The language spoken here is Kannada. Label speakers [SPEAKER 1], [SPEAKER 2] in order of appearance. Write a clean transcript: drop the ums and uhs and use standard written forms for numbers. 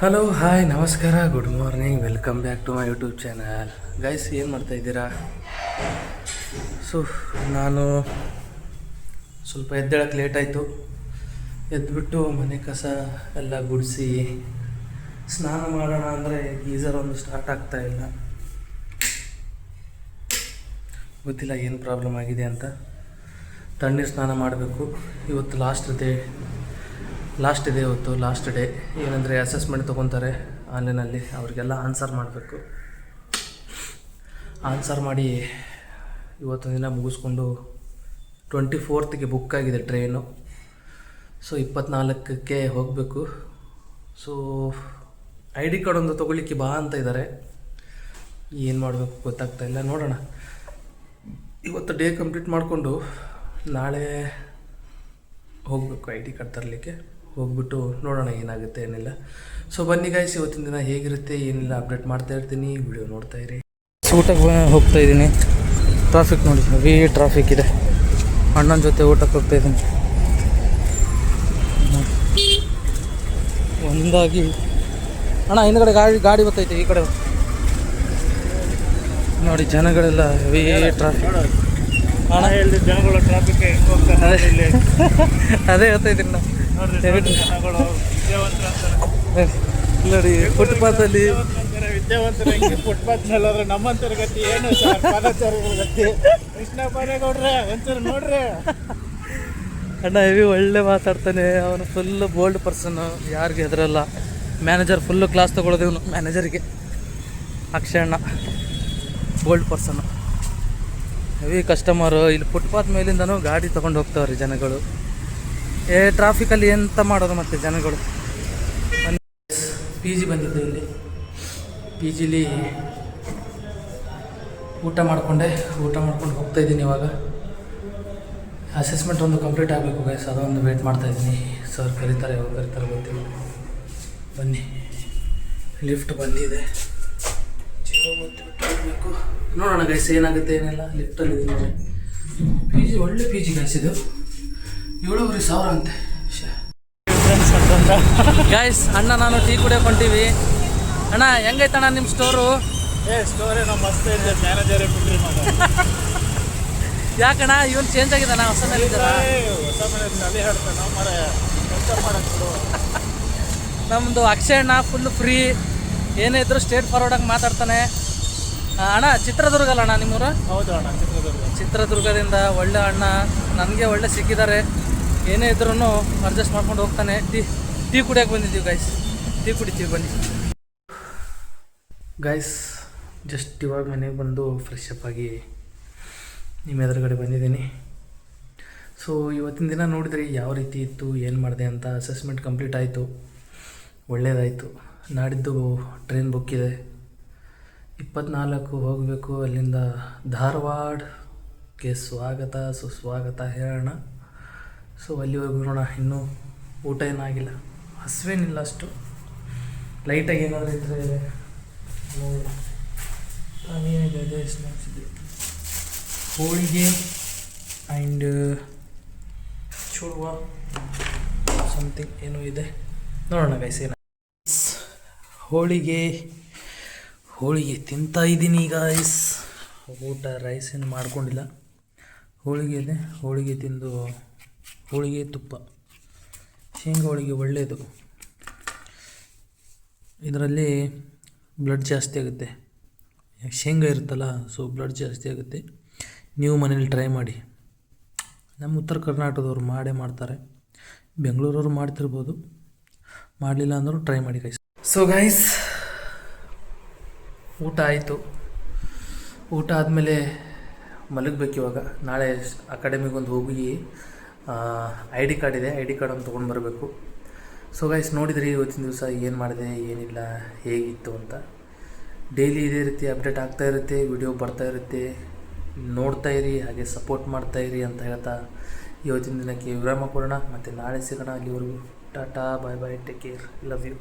[SPEAKER 1] ಹಲೋ ಹಾಯ್ ನಮಸ್ಕಾರ good morning welcome back to my YouTube channel. Guys ಏನು ಮಾಡ್ತಾಯಿದ್ದೀರಾ? ನಾನು ಸ್ವಲ್ಪ ಎದ್ದೇಳಕ್ಕೆ ಲೇಟ್ ಆಯಿತು. ಎದ್ದುಬಿಟ್ಟು ಮನೆ ಕಸ ಎಲ್ಲ ಗುಡಿಸಿ ಸ್ನಾನ ಮಾಡೋಣ ಅಂದರೆ ಗೀಝರ್ ಒಂದು ಸ್ಟಾರ್ಟ್ ಆಗ್ತಾಯಿಲ್ಲ. ಗೊತ್ತಿಲ್ಲ ಏನು ಪ್ರಾಬ್ಲಮ್ ಆಗಿದೆ ಅಂತ. ತಣ್ಣೀರು ಸ್ನಾನ ಮಾಡಬೇಕು. ಇವತ್ತು ಲಾಸ್ಟ್ ಇದೆ. ಇವತ್ತು ಲಾಸ್ಟ್ ಡೇ. ಏನಂದರೆ ಅಸೆಸ್ಮೆಂಟ್ ತೊಗೊತಾರೆ ಆನ್ಲೈನಲ್ಲಿ, ಅವ್ರಿಗೆಲ್ಲ ಆನ್ಸರ್ ಮಾಡಬೇಕು. ಆನ್ಸರ್ ಮಾಡಿ ಇವತ್ತೊಂದು ದಿನ ಮುಗಿಸ್ಕೊಂಡು 24th ಬುಕ್ ಆಗಿದೆ ಟ್ರೈನು. 24ಕ್ಕೆ ಹೋಗಬೇಕು. ID ಕಾರ್ಡ್ ಒಂದು ತೊಗೊಳ್ಳಿಕ್ಕೆ ಬಾ ಅಂತ ಇದ್ದಾರೆ. ಏನು ಮಾಡಬೇಕು ಗೊತ್ತಾಗ್ತಾಯಿಲ್ಲ. ನೋಡೋಣ. ಇವತ್ತು ಡೇ ಕಂಪ್ಲೀಟ್ ಮಾಡಿಕೊಂಡು ನಾಳೆ ಹೋಗಬೇಕು ID ಕಾರ್ಡ್ ತರಲಿಕ್ಕೆ. ಹೋಗ್ಬಿಟ್ಟು ನೋಡೋಣ ಏನಾಗುತ್ತೆ ಏನಿಲ್ಲ. ಬನ್ನಿ ಗಾಯ್ಸ್, ಇವತ್ತಿನ ದಿನ ಹೇಗಿರುತ್ತೆ ಏನಿಲ್ಲ ಅಪ್ಡೇಟ್ ಮಾಡ್ತಾ ಇರ್ತೀನಿ. ವಿಡಿಯೋ ನೋಡ್ತಾ ಇರಿ. ಊಟಕ್ಕೆ ಹೋಗ್ತಾ ಇದ್ದೀನಿ. ಟ್ರಾಫಿಕ್ ನೋಡಿ, ಹೆವಿ ಟ್ರಾಫಿಕ್ ಇದೆ. ಅಣ್ಣನ ಜೊತೆ ಊಟಕ್ಕೆ ಹೋಗ್ತಾ ಇದ್ದೀನಿ. ಒಂದಾಗಿ ಅಣ್ಣ ಹಿಂದ್ಗಡೆ ಗಾಡಿ ಬರ್ತೈತೆ. ಈ ಕಡೆ ನೋಡಿ, ಜನಗಳೆಲ್ಲ ಹೆವಿ ಟ್ರಾಫಿಕ್. ಹಣ ಹೇಳಿದ ಜನಗಳು ಟ್ರಾಫಿಕ್ ಅದೇ ಹೇಳ್ತಾಯಿದ್ದೀನಿ ನಾವು. ನೋಡಿ ಫುಟ್ಪಾತಲ್ಲಿ
[SPEAKER 2] ವಿದ್ಯಾವಂತರ ಫುಟ್ಪಾತ್ನಲ್ಲಾದ್ರೆ ನಮ್ಮಂತರ ಗತಿ ಏನು ಸರ್? ಪಾದಚಾರಿಗಳ ಗತಿ. ಕೃಷ್ಣ ಬೈರೇಗೌಡ್ರೆ ಒಂಚೂರು ನೋಡ್ರಿ.
[SPEAKER 1] ಅಣ್ಣ ಹೆವಿ ಒಳ್ಳೆ ಮಾತಾಡ್ತಾನೆ. ಅವನು ಫುಲ್ಲು ಬೋಲ್ಡ್ ಪರ್ಸನ್ನು, ಯಾರಿಗೆ ಹೆದರಲ್ಲ. ಮ್ಯಾನೇಜರ್ ಫುಲ್ಲು ಕ್ಲಾಸ್ ತೊಗೊಳೋದು ಇವನು ಮ್ಯಾನೇಜರಿಗೆ. ಅಕ್ಷಯ್ ಅಣ್ಣ ಬೋಲ್ಡ್ ಪರ್ಸನ್ನು, ಹೆವಿ ಕಸ್ಟಮರು. ಇಲ್ಲಿ ಫುಟ್ಪಾತ್ ಮೇಲಿಂದನೂ ಗಾಡಿ ತೊಗೊಂಡು ಹೋಗ್ತಾವ್ರಿ ಜನಗಳು. ಟ್ರಾಫಿಕಲ್ಲಿ ಎಂತ ಮಾಡೋದು ಮತ್ತು ಜನಗಳು. PG ಬಂದಿದ್ದೆ. ಇಲ್ಲಿ PGಲಿ ಊಟ ಮಾಡ್ಕೊಂಡು ಹೋಗ್ತಾಯಿದ್ದೀನಿ. ಇವಾಗ ಅಸೆಸ್ಮೆಂಟ್ ಒಂದು ಕಂಪ್ಲೀಟ್ ಆಗಬೇಕು ಗೈಸ್, ಅದೊಂದು ವೇಟ್ ಮಾಡ್ತಾಯಿದ್ದೀನಿ. ಸರ್ ಕರೀತಾರೆ, ಯಾವಾಗ ಕರೀತಾರೆ ಗೊತ್ತಿಲ್ಲ. ಬನ್ನಿ, ಲಿಫ್ಟ್ ಬಂದಿದೆ. ಹೋಗಬೇಕು. ನೋಡೋಣ ಗೈಸ್ ಏನಾಗುತ್ತೆ ಏನಿಲ್ಲ. ಲಿಫ್ಟಲ್ಲಿ ಇದೆ ನೋಡಿ. PG ಒಳ್ಳೆ PG ಗೈಸ್. ಇದು 7,500 ಅಂತೆ. ಗೈಸ್ ಅಣ್ಣ ನಾನು ಟೀ ಕುಡಿಯೋಕೆ ಹೊಂಟೀವಿ. ಅಣ್ಣ ಹೆಂಗೈತಣ್ಣ ನಿಮ್ಮ ಸ್ಟೋರು?
[SPEAKER 2] ಸ್ಟೋರೇನೋ ಮಸ್ತ್ ಇದೆ. ಮ್ಯಾನೇಜರೇ ಬಿಡ್ರಿ ಮಗ.
[SPEAKER 1] ಯಾಕಣ್ಣ ಇವನು ಚೇಂಜ್ ಆಗಿದ್ದಾನ? ಹೊಸ ಮೇಲೆ
[SPEAKER 2] ಹೊಸ ಮನೆ ತಲೆ ಹಾಡ್ತಾನೆ ಮರ ಕೆಲಸ ಮಾಡೋದು.
[SPEAKER 1] ನಮ್ಮದು ಅಕ್ಷಯ್ ಅಣ್ಣ ಫುಲ್ ಫ್ರೀ, ಏನೇ ಇದ್ರು ಸ್ಟ್ರೇಟ್ ಫಾರ್ವರ್ಡಾಗಿ ಮಾತಾಡ್ತಾನೆ. ಅಣ್ಣ ಚಿತ್ರದುರ್ಗ ಅಲ್ಲ ಅಣ್ಣ ನಿಮ್ಮೂರು?
[SPEAKER 2] ಹೌದು ಅಣ್ಣ,
[SPEAKER 1] ಚಿತ್ರದುರ್ಗದಿಂದ ಒಳ್ಳೆ ಅಣ್ಣ ನನಗೆ ಒಳ್ಳೆ ಸಿಕ್ಕಿದ್ದಾರೆ. ಏನೇ ಇದ್ರೂ ಅಡ್ಜಸ್ಟ್ ಮಾಡ್ಕೊಂಡು ಹೋಗ್ತಾನೆ. ಟೀ ಕುಡಿಯೋಕೆ ಬಂದಿದ್ದೀವಿ ಗೈಸ್. ಟೀ ಕುಡಿತೀವಿ ಬನ್ನಿ ಗೈಸ್. ಜಸ್ಟ್ ಇವಾಗ ಮನೆಗೆ ಬಂದು ಫ್ರೆಶ್ ಅಪ್ ಆಗಿ ನಿಮ್ಮ ಎದುರುಗಡೆ ಬಂದಿದ್ದೀನಿ. ಇವತ್ತಿನ ದಿನ ನೋಡಿದ್ರಿ ಯಾವ ರೀತಿ ಇತ್ತು, ಏನು ಮಾಡಿದೆ ಅಂತ. ಅಸೆಸ್ಮೆಂಟ್ ಕಂಪ್ಲೀಟ್ ಆಯಿತು, ಒಳ್ಳೆಯದಾಯಿತು. ನಾಡಿದ್ದು ಟ್ರೈನ್ ಬುಕ್ ಇದೆ. 24 ಹೋಗಬೇಕು. ಅಲ್ಲಿಂದ ಧಾರವಾಡಕ್ಕೆ ಸ್ವಾಗತ ಸುಸ್ವಾಗತ ಹೇಳೋಣ. ಅಲ್ಲಿವರೆಗೂ ನೋಡೋಣ. ಇನ್ನೂ ಊಟ ಏನಾಗಿಲ್ಲ, ಹಸಿವೇನಿಲ್ಲ ಅಷ್ಟು. ಲೈಟಾಗಿ ಏನಾದರೂ ಇದ್ದರೆ ಏನಿದೆ ಸ್ನ್ಯಾಕ್ಸ್ ಇದೆ. ಹೋಳಿಗೆ ಆ್ಯಂಡ್ ಚೂಡುವ ಸಮಥಿಂಗ್ ಏನೋ ಇದೆ. ನೋಡೋಣ ಗೈಸ್ ಏನ. ಹೋಳಿಗೆ ತಿಂತಾ ಇದ್ದೀನಿ ಗೈಸ್. ಊಟ ರೈಸ್ ಏನು ಮಾಡ್ಕೊಂಡಿಲ್ಲ. ಹೋಳಿಗೆ ಇದೆ. ಹೋಳಿಗೆ ತಿಂದು, ಹೋಳಿಗೆ ತುಪ್ಪ, ಶೇಂಗಾ ಹೋಳಿಗೆ ಒಳ್ಳೆಯದು. ಇದರಲ್ಲಿ ಬ್ಲಡ್ ಜಾಸ್ತಿ ಆಗುತ್ತೆ. ಶೇಂಗಾ ಇರುತ್ತಲ್ಲ, ಬ್ಲಡ್ ಜಾಸ್ತಿ ಆಗುತ್ತೆ. ನೀವು ಮನೇಲಿ ಟ್ರೈ ಮಾಡಿ. ನಮ್ಮ ಉತ್ತರ ಕರ್ನಾಟಕದವ್ರು ಮಾಡ್ತಾರೆ. ಬೆಂಗಳೂರವ್ರು ಮಾಡ್ತಿರ್ಬೋದು, ಮಾಡಲಿಲ್ಲ ಅಂದರೂ ಟ್ರೈ ಮಾಡಿ ಗೈಸ್. ಗೈಸ್ ಊಟ ಆಯಿತು. ಊಟ ಆದಮೇಲೆ ಮಲಗಬೇಕು ಇವಾಗ. ನಾಳೆ ಅಕಾಡೆಮಿಗೊಂದು ಹೋಗಿ ID ಕಾರ್ಡ್ ಇದೆ, ID ಕಾರ್ಡನ್ನು ತೊಗೊಂಡು ಬರಬೇಕು. ಗೈಸ್ ನೋಡಿದ್ರಿ ಇವತ್ತಿನ ದಿವಸ ಏನು ಮಾಡಿದೆ ಏನಿಲ್ಲ, ಹೇಗಿತ್ತು ಅಂತ. ಡೈಲಿ ಇದೇ ರೀತಿ ಅಪ್ಡೇಟ್ ಆಗ್ತಾ ಇರುತ್ತೆ, ವಿಡಿಯೋ ಬರ್ತಾ ಇರುತ್ತೆ. ನೋಡ್ತಾ ಇರಿ, ಹಾಗೆ ಸಪೋರ್ಟ್ ಮಾಡ್ತಾಯಿರಿ ಅಂತ ಹೇಳ್ತಾ ಇವತ್ತಿನ ದಿನಕ್ಕೆ ವಿರಾಮ ಕೊಡೋಣ. ಮತ್ತು ನಾಳೆ ಸಿಗೋಣ. ಅಲ್ಲಿವರೆಗೂ ಟಾಟಾ, ಬಾಯ್ ಬಾಯ್, ಟೇಕ್ ಕೇರ್, ಲವ್ ಯು.